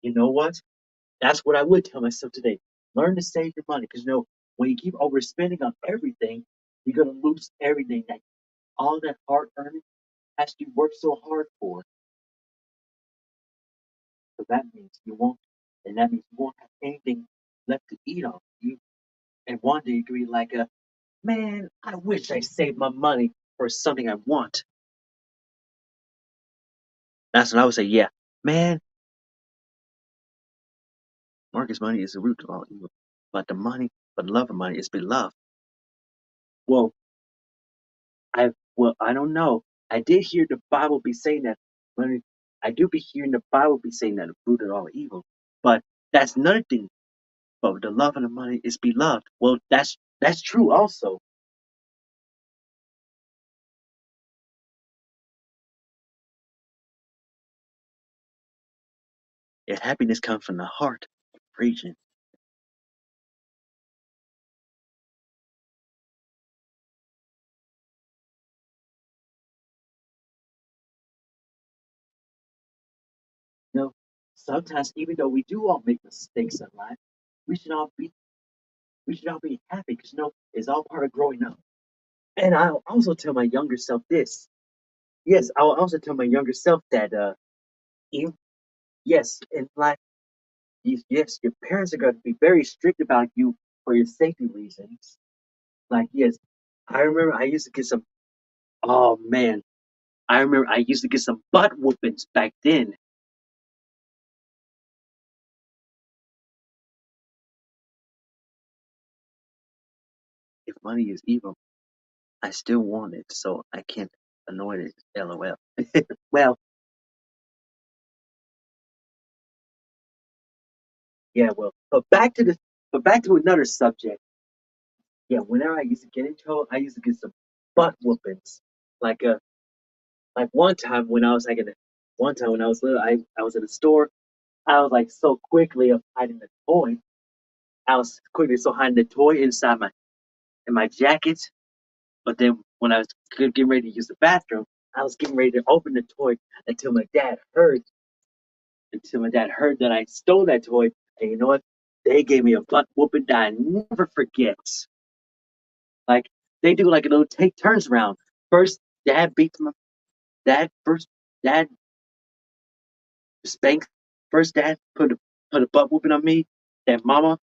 you know what? That's what I would tell myself today. Learn to save your money because when you keep overspending on everything, you're gonna lose everything that all that hard earning has you worked so hard for. So that means you won't, and that means you won't have anything left to eat on. You and one day you can be like a man. I wish I saved my money for something I want. That's when I would say, yeah, man. Marcus, money is the root of all evil, but the love of money is beloved. Well, I don't know. I did hear the Bible be saying that money. I do be hearing the Bible be saying that the root of all evil, but that's another thing. But the love of the money is beloved. Well, that's true also. If happiness comes from the heart, preaching. You know, sometimes even though we do all make mistakes in life, we should all be we should all be happy because it's all part of growing up. And I'll also tell my younger self this. Yes, I'll also tell my younger self that even, yes, in life, yes, your parents are going to be very strict about you for your safety reasons. Like yes, I remember I used to get some. Oh man, I remember I used to get some butt whoopings back then. If money is evil, I still want it, so I can't annoy it. LOL. Well, yeah, well, but back to another subject. Yeah, whenever I used to get in trouble, I used to get some butt whoopings. Like like one time when I was little, I was in a store. I was like so quickly of hiding the toy. I was quickly so hiding the toy inside my in my jacket. But then when I was getting ready to use the bathroom, I was getting ready to open the toy until my dad heard until my dad heard that I stole that toy. And you know what? They gave me a butt whooping that I never forget. Like they do like a little take turns around. First, dad beats my dad. First, dad spanks. First, dad put a butt whooping on me. Then mama,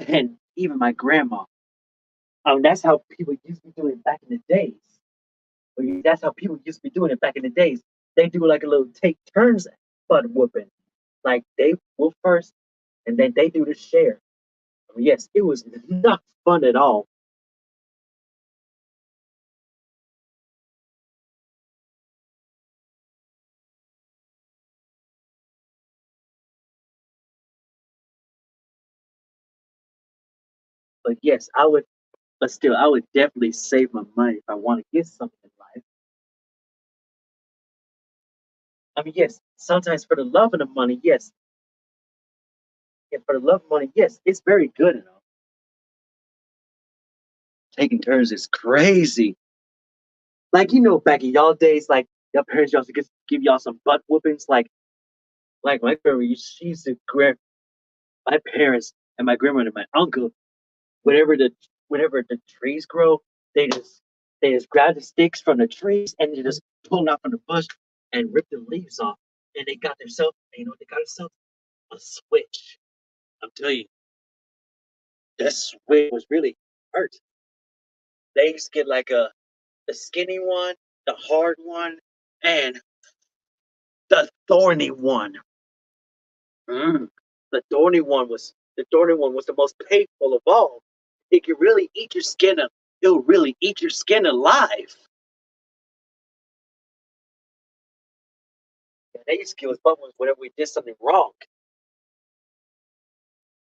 and even my grandma. That's how people used to be doing it back in the days. That's how people used to be doing it back in the days. They do like a little take turns butt whooping. Like they whoop first, and then they do the share. Yes, it was not fun at all. But yes, I would. But still, I would definitely save my money if I want to get something in life. Yes, sometimes for the love of the money, yes. Yeah, for the love of money, yes, it's very good and all. Taking turns is crazy. Like back in y'all days, like your parents used to give y'all some butt whoopings. Like my grandma, she used to grab my parents and my grandma and my uncle. Whenever the trees grow, they just they just grab the sticks from the trees and they just pull them out from the bush and rip the leaves off. And they got themselves, they got themselves a switch. I'm telling you, that switch was really hurt. They used to get like the skinny one, the hard one, and the thorny one. Mm. The thorny one was the most painful of all. It could really eat your skin. It'll really eat your skin alive. And they used to give us bubbles whenever we did something wrong.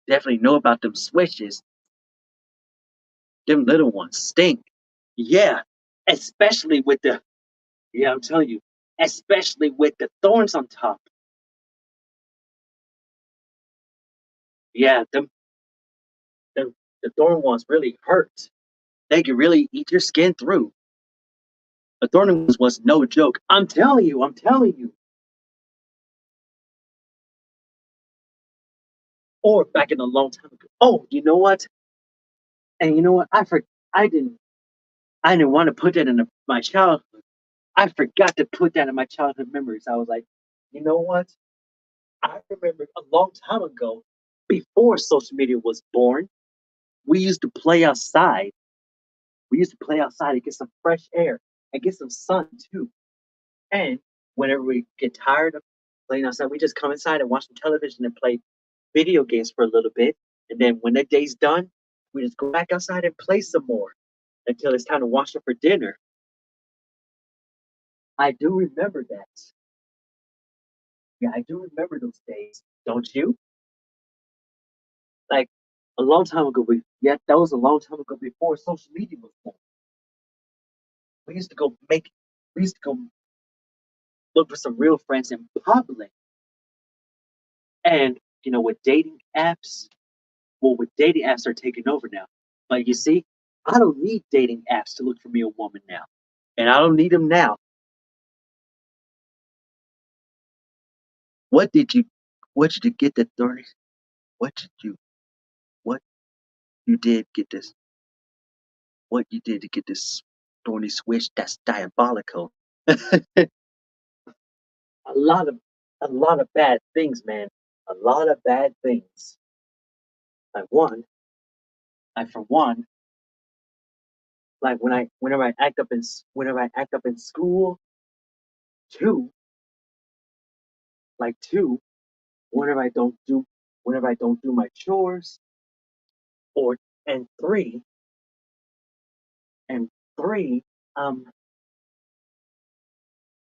Definitely know about them switches. Them little ones stink. Yeah, especially with the yeah, I'm telling you, especially with the thorns on top. Yeah, the the thorn ones really hurt. They can really eat your skin through. The thorny ones was no joke. I'm telling you. Or back in a long time ago. Oh, you know what? And you know what? I didn't I didn't want to put that in my childhood. I forgot to put that in my childhood memories. I was like, you know what? I remember a long time ago, before social media was born, we used to play outside. We used to play outside to get some fresh air and get some sun too. And whenever we get tired of playing outside, we just come inside and watch some television and play video games for a little bit. And then when that day's done, we just go back outside and play some more until it's time to wash up for dinner. I do remember that. Yeah, I do remember those days. Don't you? Like a long time ago, that was a long time ago before social media was born. We used to go make, we used to go look for some real friends in public. And with dating apps, well, with dating apps are taking over now. But you see, I don't need dating apps to look for me a woman now, and I don't need them now. What did you, what did you get the thorny? What did you, what you did get this? What you did to get this thorny switch? That's diabolical. a lot of, a lot of bad things, man. A lot of bad things. Like one, like for one, like whenever I act up in school. Two, like two, whenever I don't do whenever I don't do my chores. Or and and three, um,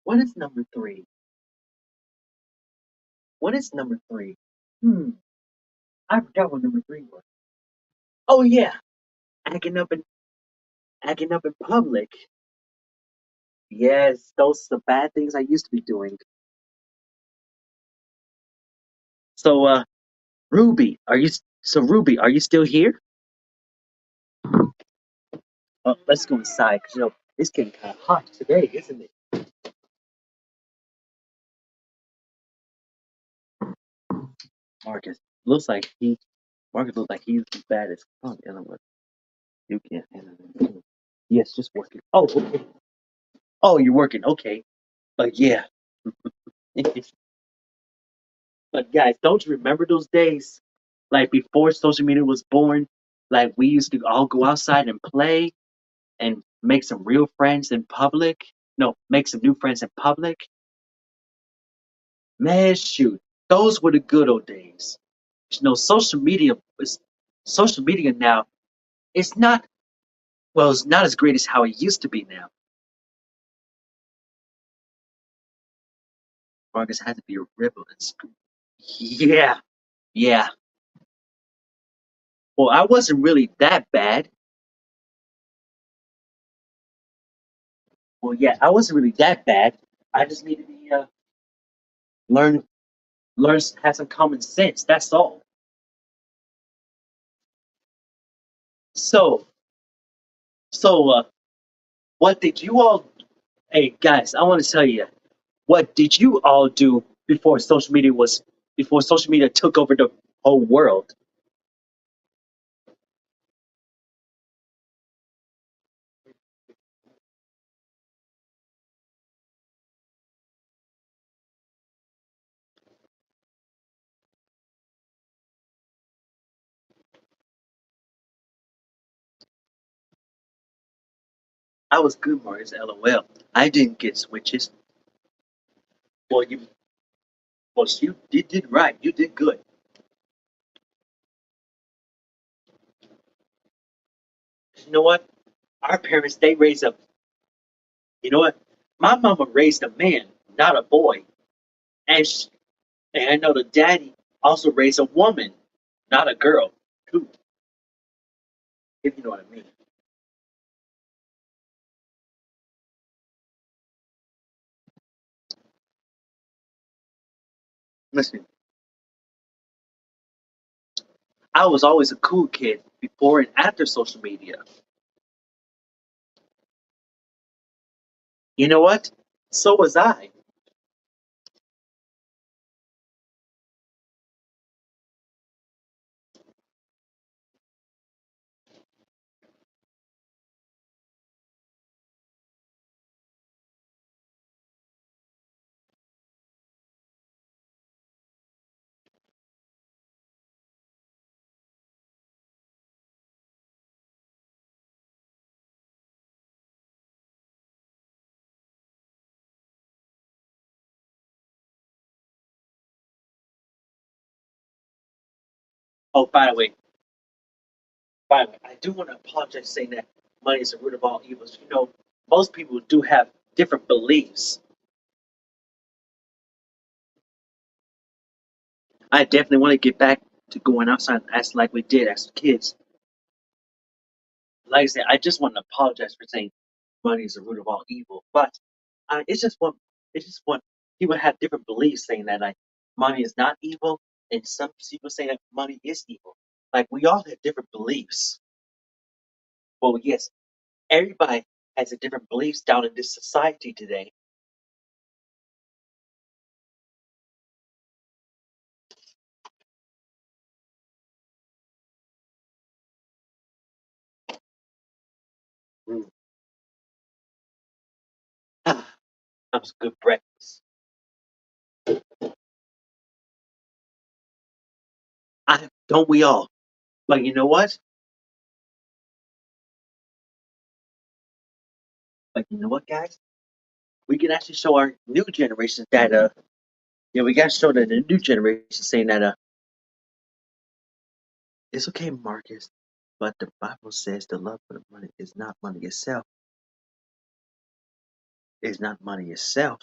what is number three? What is number three? Hmm, I forgot what number three was. Oh yeah, acting up in acting up in public. Yes, those are the bad things I used to be doing. So Ruby, are you still here? Let's go inside because it's getting kind of hot today, isn't it? Marcus looks like he. Marcus looks like he's as bad as fuck. You can't handle it. Yes, just working. Oh, okay. Oh, you're working. Okay. Yeah. But guys, don't you remember those days? Like before social media was born, like we used to all go outside and play and make some real friends in public. No, make some new friends in public. Man, shoot, those were the good old days. Social media now. It's not well, it's not as great as how it used to be now. Marcus had to be a rebel in school. Yeah, yeah. Well, I wasn't really that bad. Well, yeah, I wasn't really that bad. I just needed to learn, learn, have some common sense. That's all. So, so, what did you all? Hey, guys, I want to tell you, what did you all do before social media took over the whole world? I was good, Marcus. LOL. I didn't get switches. Well, you did right. You did good. You know what? Our parents, they raised up. You know what? My mama raised a man, not a boy, and and I know the daddy also raised a woman, not a girl. Too, if you know what I mean. Listen, I was always a cool kid before and after social media. You know what? So was I. Oh, by the way, I do want to apologize saying that money is the root of all evils. Most people do have different beliefs. I definitely want to get back to going outside as like we did as kids. Like I said, I just want to apologize for saying money is the root of all evil. But it's just what people have different beliefs saying that like money is not evil, and some people say that money is evil. Like we all have different beliefs. Well, yes, everybody has a different beliefs down in this society today. Mm. That was a good breakfast. I don't we all? But you know what? Like you know what, guys? We can actually show our new generation that yeah, we gotta show that the new generation saying that it's okay, Marcus, but the Bible says the love for the money is not money itself. Is not money itself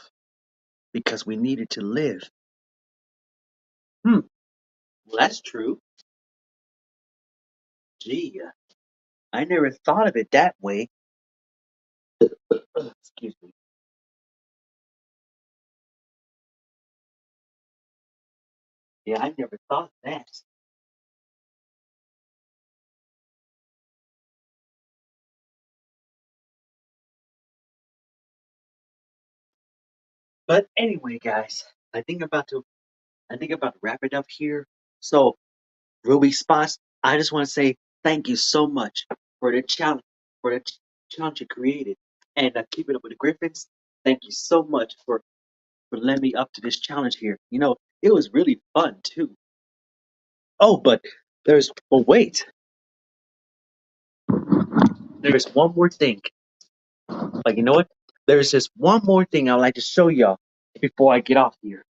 because we need it to live. Hmm. Well, that's true. Gee, I never thought of it that way. Excuse me. Yeah, I never thought of that. But anyway, guys, I think about to I think about to wrap it up here. So, Ruby Spots, I just want to say thank you so much for the challenge for the challenge you created, and keep it up with the Griffins. Thank you so much for letting me up to this challenge here. It was really fun too. Oh, but wait, there's one more thing. Like, you know what? There's just one more thing I'd like to show y'all before I get off here.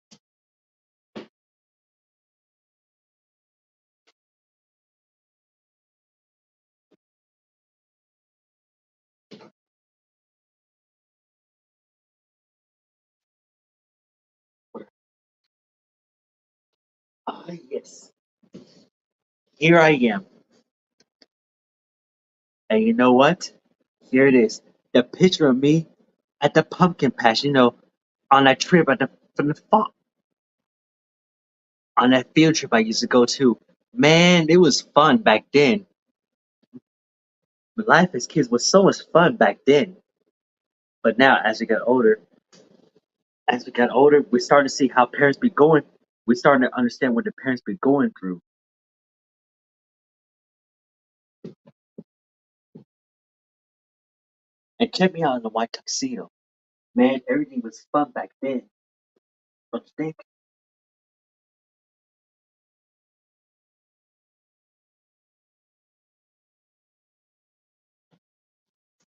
Ah, yes. Here I am. And you know what? Here it is. The picture of me at the pumpkin patch, on that trip from the fall, on that field trip I used to go to. Man, it was fun back then. Life as kids was so much fun back then. But now, as we got older, we started to see how parents be going. We started to understand what the parents be going through. And check me out in the white tuxedo. Man, everything was fun back then. Don't you think?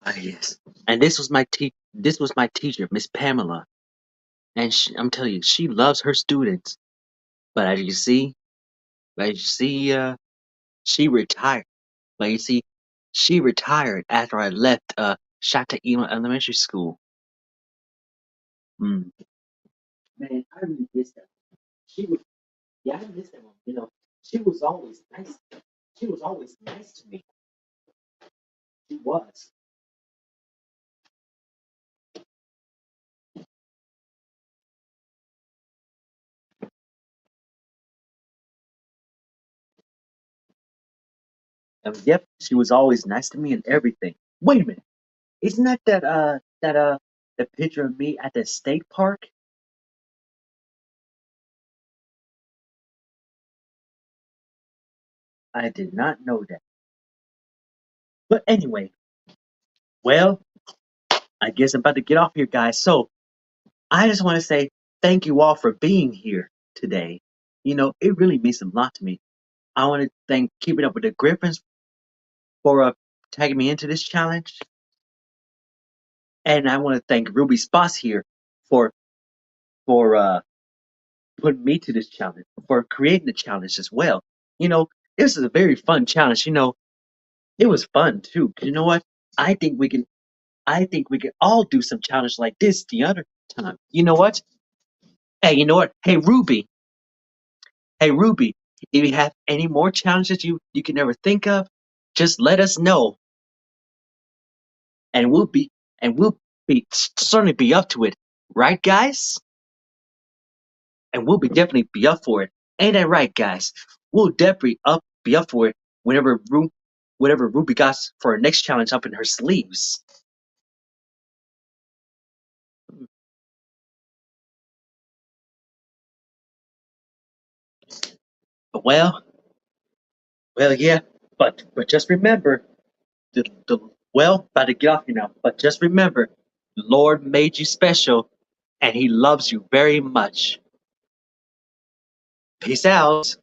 Ah, yes. And this was my teacher, Miss Pamela. And I'm telling you, she loves her students. But as you see, she retired. But you see, she retired after I left Shoutout Elementary School. Mm. Man, I really miss that. She was, yeah, I miss that one. She was always nice. She was always nice to me. She was. And yep, she was always nice to me and everything. Wait a minute, isn't that the picture of me at the state park? I did not know that. But anyway, well, I guess I'm about to get off here, guys. So I just want to say thank you all for being here today. It really means a lot to me. I want to thank Keep It Up with the Griffins for tagging me into this challenge. And I want to thank Ruby Sposs here for for putting me to this challenge, for creating the challenge as well. You know, this is a very fun challenge. It was fun too. You know what? I think we can I think we can all do some challenge like this the other time. You know what? Hey, you know what? Hey Ruby, if you have any more challenges you can ever think of, just let us know, and we'll be certainly be up to it, right, guys? And we'll be definitely be up for it. Ain't that right, guys? We'll definitely be up for it whatever Ruby got for her next challenge up in her sleeves. Well, yeah, but just remember the about to get off you now. But just remember, the Lord made you special, and He loves you very much. Peace out.